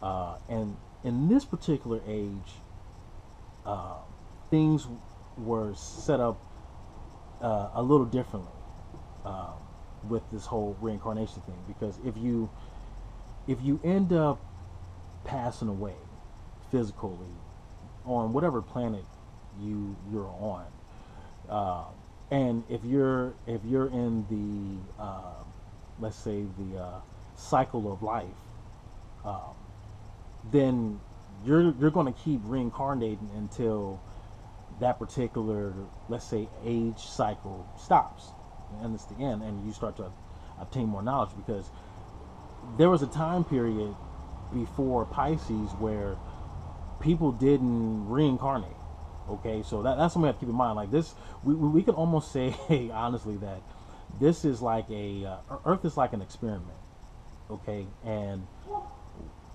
And in this particular age, uh, things were set up a little differently um, with this whole reincarnation thing. Because if you end up passing away physically on whatever planet you're on, uh, and if you're in the let's say the cycle of life, um, then you're going to keep reincarnating until that particular, let's say, age cycle stops, and it's the end, and you start to obtain more knowledge. Because there was a time period before Pisces where people didn't reincarnate. Okay, so that's something we have to keep in mind. Like this, we can almost say honestly that this is like Earth is like an experiment. Okay, and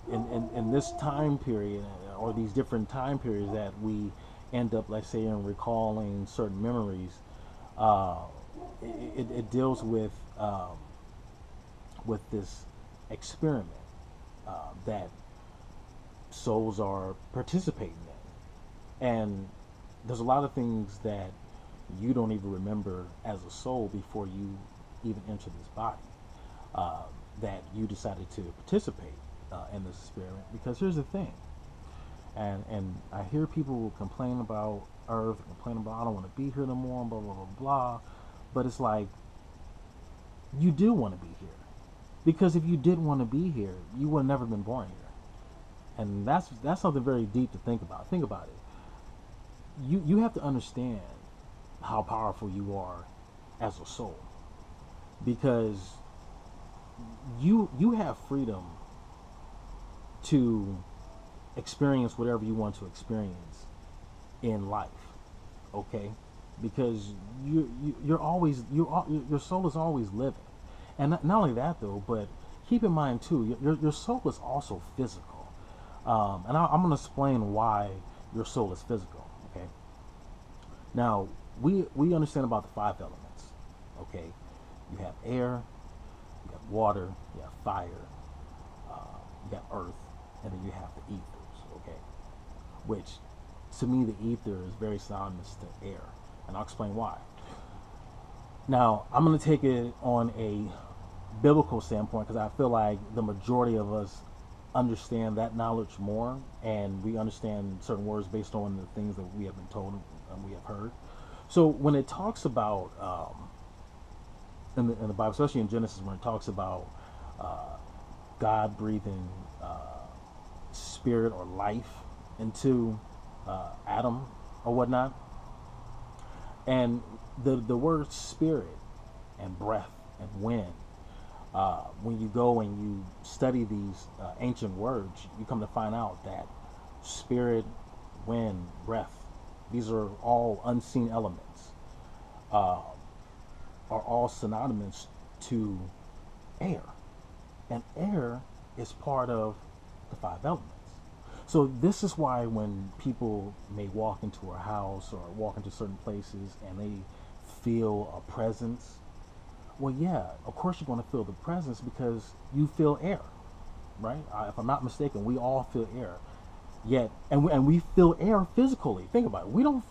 in this time period, or these different time periods that we end up, let's say, in recalling certain memories, uh, it deals with this experiment that souls are participating in. And there's a lot of things that you don't even remember as a soul before you even enter this body, uh, that you decided to participate in this experiment. Because here's the thing, and I hear people complain about Earth, complain about I don't want to be here no more, blah blah blah blah. But it's like, you do want to be here, because if you didn't want to be here, you would have never been born here. And that's something very deep to think about. Think about it. You have to understand how powerful you are as a soul, because you have freedom to experience whatever you want to experience in life. Okay, because you're always your soul is always living. And not only that though, but keep in mind too, your soul is also physical. I'm going to explain why your soul is physical. Okay. Now we understand about the five elements. Okay, you have air, you have water, you have fire, you have earth, and then you have the ethers. Okay, which to me the ether is very synonymous to air, and I'll explain why. Now I'm going to take it on a biblical standpoint, because I feel like the majority of us understand that knowledge more, and we understand certain words based on the things that we have been told and we have heard. So when it talks about in the Bible, especially in Genesis, when it talks about God breathing spirit or life into Adam or whatnot, and the word spirit and breath and wind, when you go and you study these ancient words, you come to find out that spirit, wind, breath, these are all unseen elements, are all synonymous to air. And air is part of the five elements. So this is why when people may walk into a house or walk into certain places and they feel a presence, well, yeah, of course you're going to feel the presence because you feel air, right? If I'm not mistaken, we all feel air. Yet, and we feel air physically. Think about it. We don't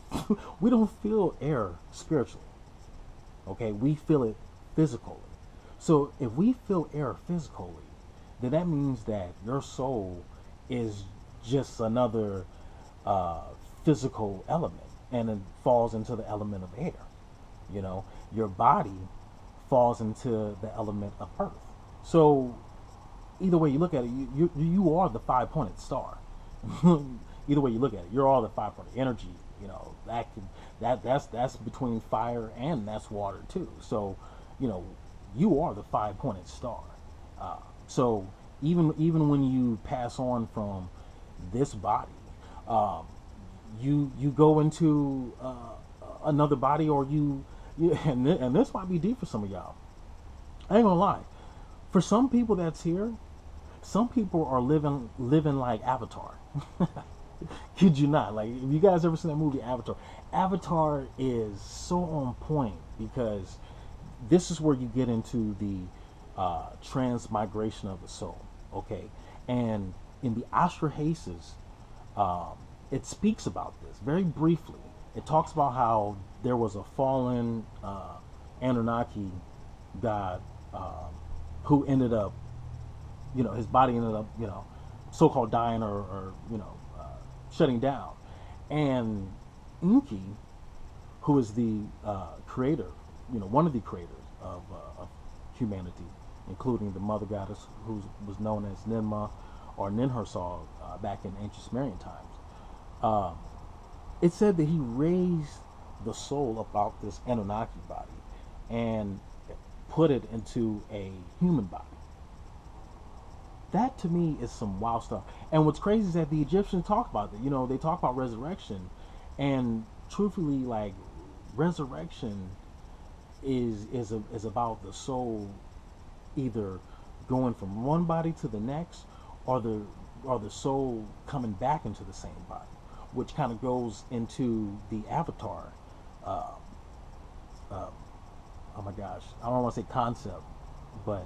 we don't feel air spiritually. Okay, we feel it physically. So if we feel air physically, then that means that your soul is just another physical element, and it falls into the element of air. You know, your body falls into the element of earth. So either way you look at it, you are the five-pointed star. Either way you look at it, you're all the five-pointed energy. You know, that's between fire and that's water too. So, you know, you are the five-pointed star. So even when you pass on from this body, you go into another body, or and this might be deep for some of y'all. I ain't gonna lie. For some people that's here, some people are living like Avatar. Kid you not. Like, if you guys ever seen that movie Avatar, Avatar is so on point, because this is where you get into the transmigration of the soul. Okay, and in the Ashtrahasis, it speaks about this very briefly. It talks about how there was a fallen Anunnaki god who ended up, his body ended up, so-called dying or shutting down. And Enki, who is the creator, one of the creators of humanity, including the mother goddess who was known as Ninmah or Ninhursag back in ancient Sumerian times. It said that he raised the soul about this Anunnaki body and put it into a human body. That to me is some wild stuff. And what's crazy is that the Egyptians talk about it. They talk about resurrection, and truthfully, like, resurrection is about the soul either going from one body to the next, or the soul coming back into the same body, which kind of goes into the Avatar. Oh my gosh, I don't want to say concept, but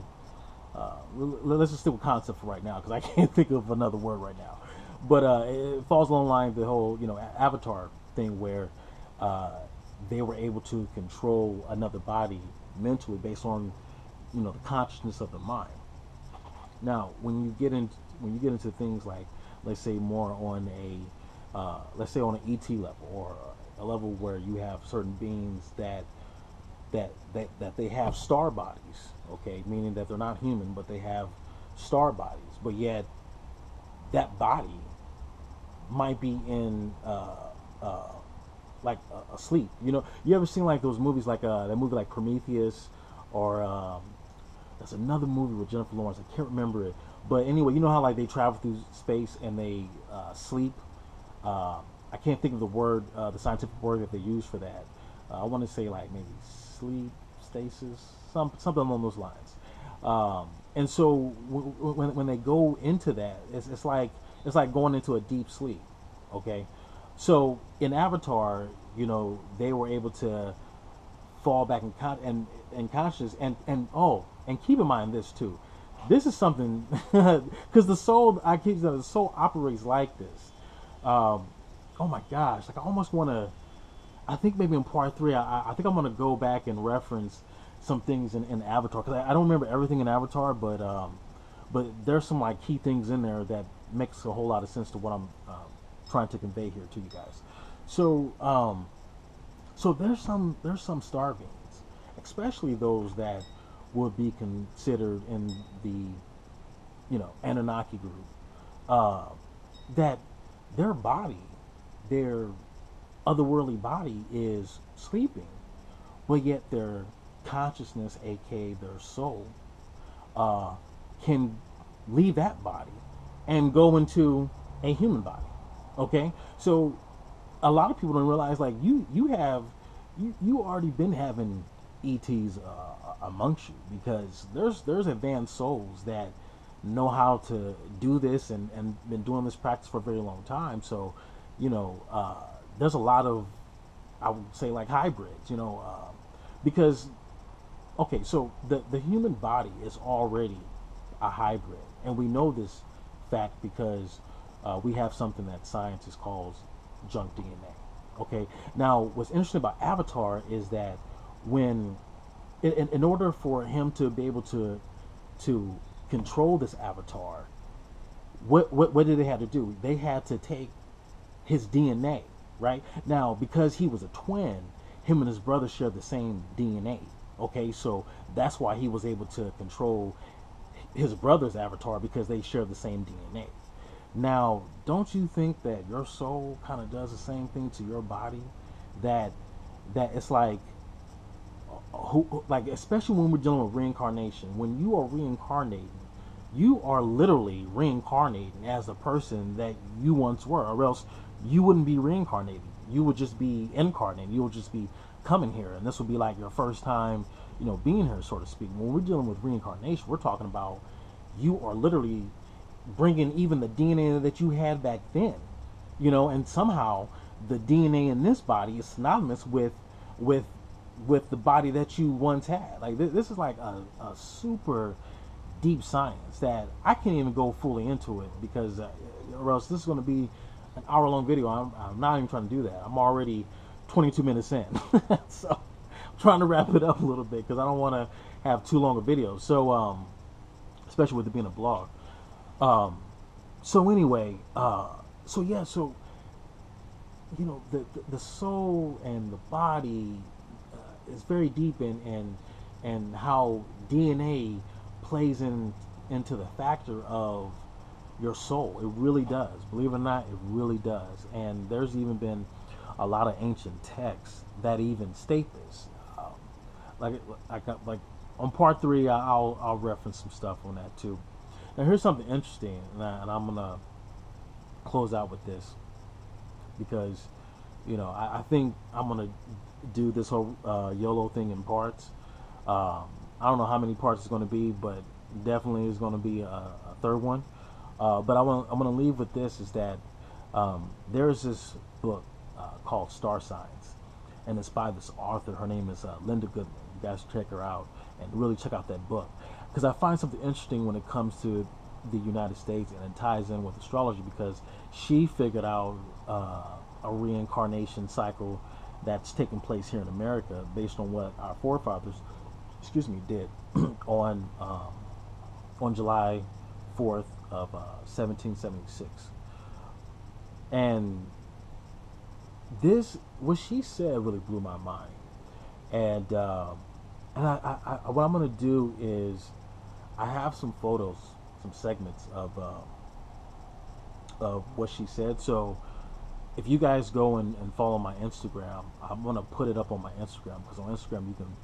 let's just stick with concept for right now because I can't think of another word right now. But it falls along the line of the whole Avatar thing where they were able to control another body mentally based on the consciousness of the mind. Now, when you get into things like, let's say, more on let's say on an ET level, or a level where you have certain beings that they have star bodies, okay, meaning that they're not human, but they have star bodies, but yet that body might be in like asleep. You ever seen like those movies, like that movie like Prometheus, or there's another movie with Jennifer Lawrence, I can't remember it, but anyway, you know how like they travel through space and they sleep. I can't think of the word, the scientific word that they use for that. I want to say like maybe sleep stasis, something along those lines. And so when they go into that, it's like going into a deep sleep. Okay, so in Avatar, they were able to fall back in consciousness, and keep in mind this too. This is something because the soul, the soul operates like this. Oh my gosh, like I almost want to. I think maybe in part 3, I think I'm going to go back and reference some things in Avatar, because I don't remember everything in Avatar, but there's some like key things in there that makes a whole lot of sense to what I'm trying to convey here to you guys. So there's some star beings, especially those that would be considered in the Anunnaki group, that their body, their otherworldly body is sleeping, but yet their consciousness, aka their soul, can leave that body and go into a human body. Okay, so a lot of people don't realize, like, you already been having ETs amongst you, because there's advanced souls that know how to do this and been doing this practice for a very long time. So there's a lot of, I would say, like, hybrids, because, okay, so the human body is already a hybrid, and we know this fact because we have something that scientists calls junk DNA. Okay, now what's interesting about Avatar is that when, in order for him to be able to control this avatar, what did they have to do? They had to take his DNA. Right now, because he was a twin, him and his brother shared the same DNA. Okay, so that's why he was able to control his brother's avatar, because they share the same DNA. Now, don't you think that your soul kind of does the same thing to your body? That it's like, especially when we're dealing with reincarnation. When you are reincarnating, you are literally reincarnating as the person that you once were, or else you wouldn't be reincarnating. You would just be incarnating. You would just be coming here, and this would be like your first time, being here, so to speak. When we're dealing with reincarnation, we're talking about you are literally bringing even the DNA that you had back then, and somehow the DNA in this body is synonymous with the body that you once had. Like, this is like a super deep science that I can't even go fully into it because, or else this is going to be an hour-long video. I'm not even trying to do that. I'm already 22 minutes in, so I'm trying to wrap it up a little bit because I don't want to have too long a video. So, especially with it being a blog. So anyway, so yeah, so you know, the soul and the body is very deep in and how DNA plays into the factor of your soul. It really does. Believe it or not, it really does. And there's even been a lot of ancient texts that even state this. Like on part 3, I'll reference some stuff on that too. Now here's something interesting, and I'm gonna close out with this because, you know, I think I'm gonna do this whole Yolo thing in parts. I don't know how many parts it's going to be, but definitely is going to be a third one. But I'm going to leave with this, is that there's this book called Star Signs, and it's by this author. Her name is Linda Goodman. You guys check her out and really check out that book, because I find something interesting when it comes to the United States, and it ties in with astrology, because she figured out a reincarnation cycle that's taking place here in America based on what our forefathers, did on July 4th of 1776. And this, what she said, really blew my mind. And I what I'm going to do is, I have some photos, some segments of what she said. So if you guys go and follow my Instagram, I'm going to put it up on my Instagram, because on Instagram you can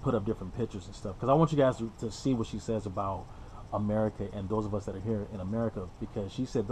put up different pictures and stuff, because I want you guys to see what she says about America and those of us that are here in America, because she said